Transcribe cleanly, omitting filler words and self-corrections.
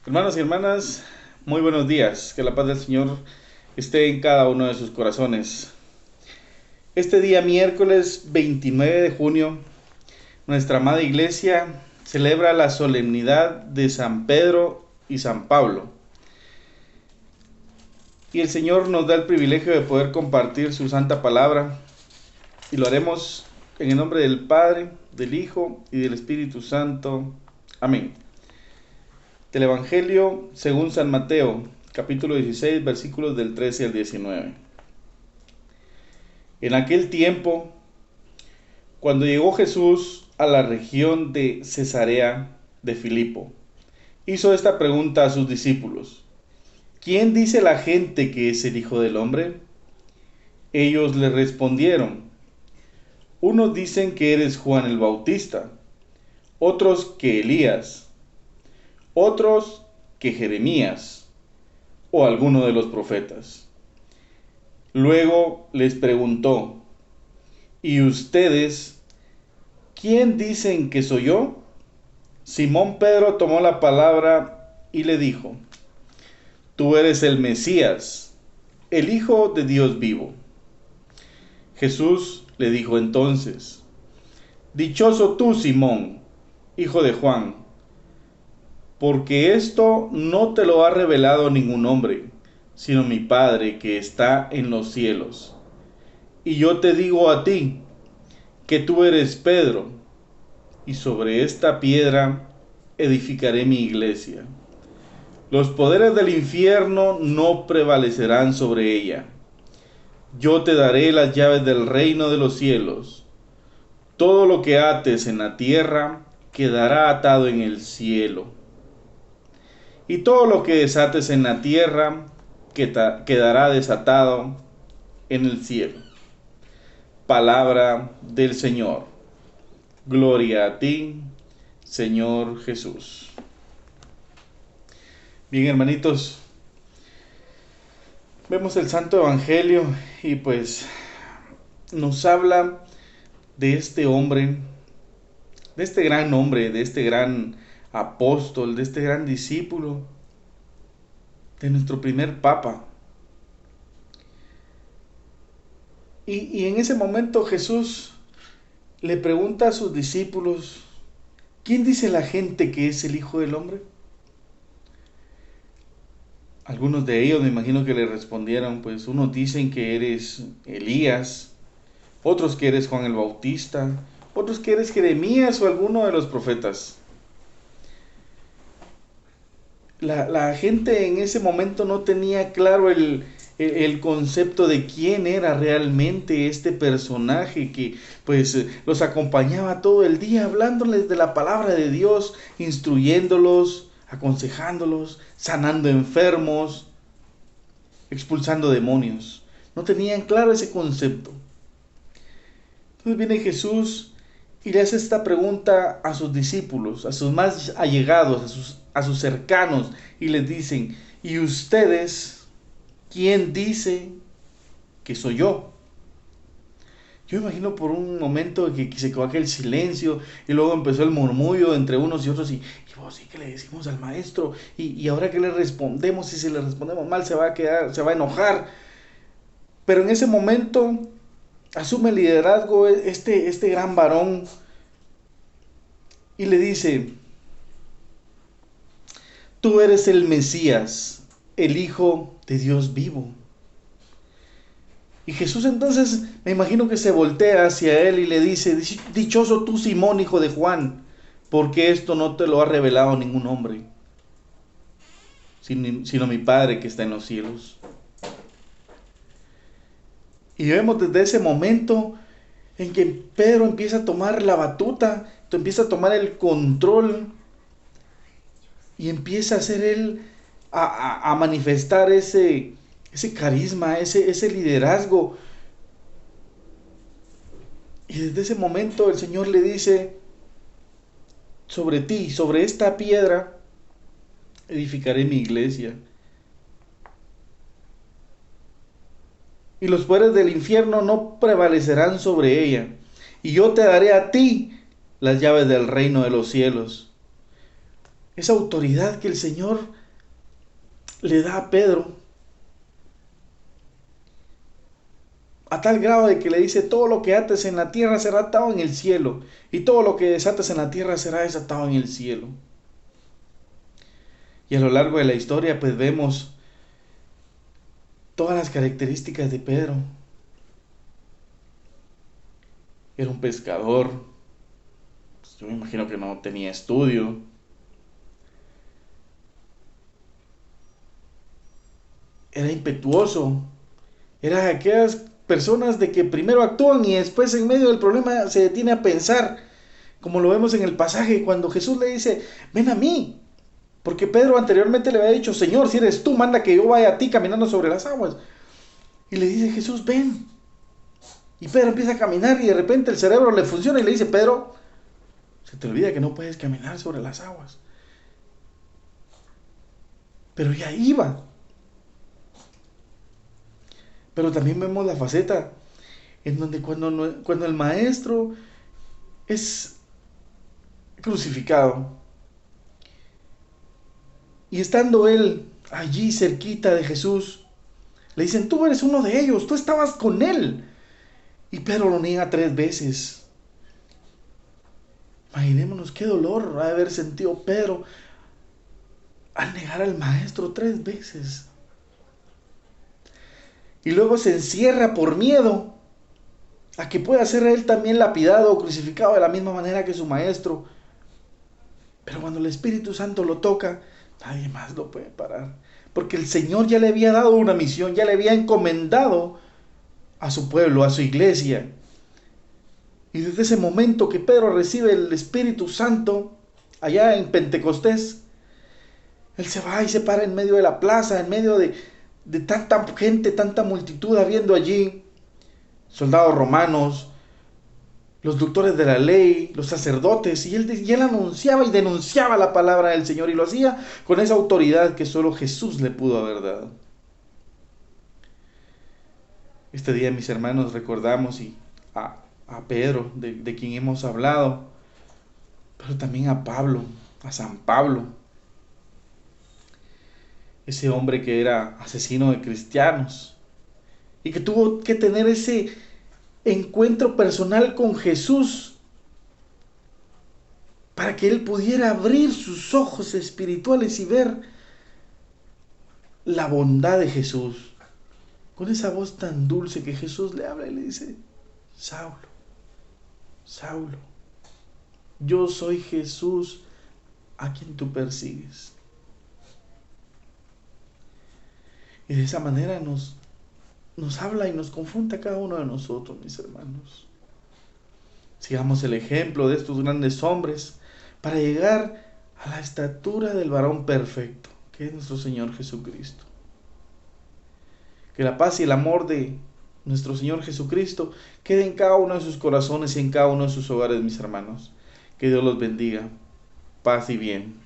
Hermanos y hermanas, muy buenos días. Que la paz del Señor esté en cada uno de sus corazones. Este día miércoles 29 de junio, nuestra amada iglesia celebra la solemnidad de San Pedro y San Pablo. Y el Señor nos da el privilegio de poder compartir su santa palabra. Y lo haremos en el nombre del Padre, del Hijo y del Espíritu Santo. Amén. Del Evangelio según San Mateo, capítulo 16, versículos del 13 al 19. En aquel tiempo, cuando llegó Jesús a la región de Cesarea de Filipo, hizo esta pregunta a sus discípulos: ¿Quién dice la gente que es el Hijo del Hombre? Ellos le respondieron: unos dicen que eres Juan el Bautista, otros que Elías, otros que Jeremías o alguno de los profetas. Luego les preguntó: ¿y ustedes quién dicen que soy yo? Simón Pedro tomó la palabra y le dijo: tú eres el Mesías, el Hijo de Dios vivo. Jesús le dijo entonces: dichoso tú, Simón, hijo de Juan, porque esto no te lo ha revelado ningún hombre, sino mi Padre que está en los cielos. Y yo te digo a ti, que tú eres Pedro, y sobre esta piedra edificaré mi iglesia. Los poderes del infierno no prevalecerán sobre ella. Yo te daré las llaves del reino de los cielos. Todo lo que ates en la tierra quedará atado en el cielo. Y todo lo que desates en la tierra quedará desatado en el cielo. Palabra del Señor. Gloria a ti, Señor Jesús. Bien, hermanitos, vemos el Santo Evangelio y pues nos habla de este hombre, de este gran hombre, de este gran apóstol, de este gran discípulo, de nuestro primer papa. Y en ese momento Jesús le pregunta a sus discípulos: ¿quién dice la gente que es el Hijo del Hombre? Algunos de ellos me imagino que le respondieron, pues unos dicen que eres Elías, otros que eres Juan el Bautista, otros que eres Jeremías o alguno de los profetas. La gente en ese momento no tenía claro el concepto de quién era realmente este personaje que pues los acompañaba todo el día hablándoles de la palabra de Dios, instruyéndolos, aconsejándolos, sanando enfermos, expulsando demonios. No tenían claro ese concepto. Entonces viene Jesús y le hace esta pregunta a sus discípulos, a sus más allegados, a sus cercanos, y les dicen: ¿y ustedes quién dice que soy yo? Yo me imagino por un momento que se quedó aquel silencio y luego empezó el murmullo entre unos y otros y vos sí que le decimos al maestro y ahora que le respondemos, y si le respondemos mal se va a quedar, se va a enojar. Pero en ese momento asume el liderazgo este gran varón y le dice: tú eres el Mesías, el Hijo de Dios vivo. Y Jesús entonces me imagino que se voltea hacia él y le dice: dichoso tú, Simón, hijo de Juan, porque esto no te lo ha revelado ningún hombre, sino mi Padre que está en los cielos. Y vemos desde ese momento en que Pedro empieza a tomar la batuta, empieza a tomar el control y empieza a hacer él a manifestar ese carisma, ese liderazgo. Y desde ese momento el Señor le dice: sobre ti, sobre esta piedra, edificaré mi iglesia. Y los poderes del infierno no prevalecerán sobre ella. Y yo te daré a ti las llaves del reino de los cielos. esa autoridad que el Señor le da a Pedro, a tal grado de que le dice: todo lo que ates en la tierra será atado en el cielo, y todo lo que desates en la tierra será desatado en el cielo. Y a lo largo de la historia pues vemos todas las características de Pedro. Era un pescador, pues yo me imagino que no tenía estudio. Era impetuoso, era de aquellas personas de que primero actúan y después en medio del problema se detiene a pensar, como lo vemos en el pasaje cuando Jesús le dice: ven a mí, porque Pedro anteriormente le había dicho: Señor, si eres tú, manda que yo vaya a ti caminando sobre las aguas. Y le dice Jesús: ven. Y Pedro empieza a caminar y de repente el cerebro le funciona y le dice: Pedro, se te olvida que no puedes caminar sobre las aguas. Pero ya iba. Pero también vemos la faceta en donde cuando el maestro es crucificado y estando él allí cerquita de Jesús, le dicen: tú eres uno de ellos, tú estabas con él. Y Pedro lo niega 3 veces. Imaginémonos qué dolor ha de haber sentido Pedro al negar al maestro 3 veces. Y luego se encierra por miedo a que pueda ser él también lapidado o crucificado de la misma manera que su maestro. Pero cuando el Espíritu Santo lo toca, nadie más lo puede parar. Porque el Señor ya le había dado una misión, ya le había encomendado a su pueblo, a su iglesia. Y desde ese momento que Pedro recibe el Espíritu Santo, allá en Pentecostés, él se va y se para en medio de la plaza, en medio de tanta gente, tanta multitud habiendo allí, soldados romanos, los doctores de la ley, los sacerdotes, y él anunciaba y denunciaba la palabra del Señor y lo hacía con esa autoridad que solo Jesús le pudo haber dado. Este día, mis hermanos, recordamos a Pedro, de quien hemos hablado, pero también a Pablo, a San Pablo, ese hombre que era asesino de cristianos y que tuvo que tener ese encuentro personal con Jesús para que él pudiera abrir sus ojos espirituales y ver la bondad de Jesús. Con esa voz tan dulce que Jesús le habla y le dice: Saulo, Saulo, yo soy Jesús a quien tú persigues. Y de esa manera nos habla y nos confronta a cada uno de nosotros, mis hermanos. Sigamos el ejemplo de estos grandes hombres para llegar a la estatura del varón perfecto, que es nuestro Señor Jesucristo. Que la paz y el amor de nuestro Señor Jesucristo quede en cada uno de sus corazones y en cada uno de sus hogares, mis hermanos. Que Dios los bendiga. Paz y bien.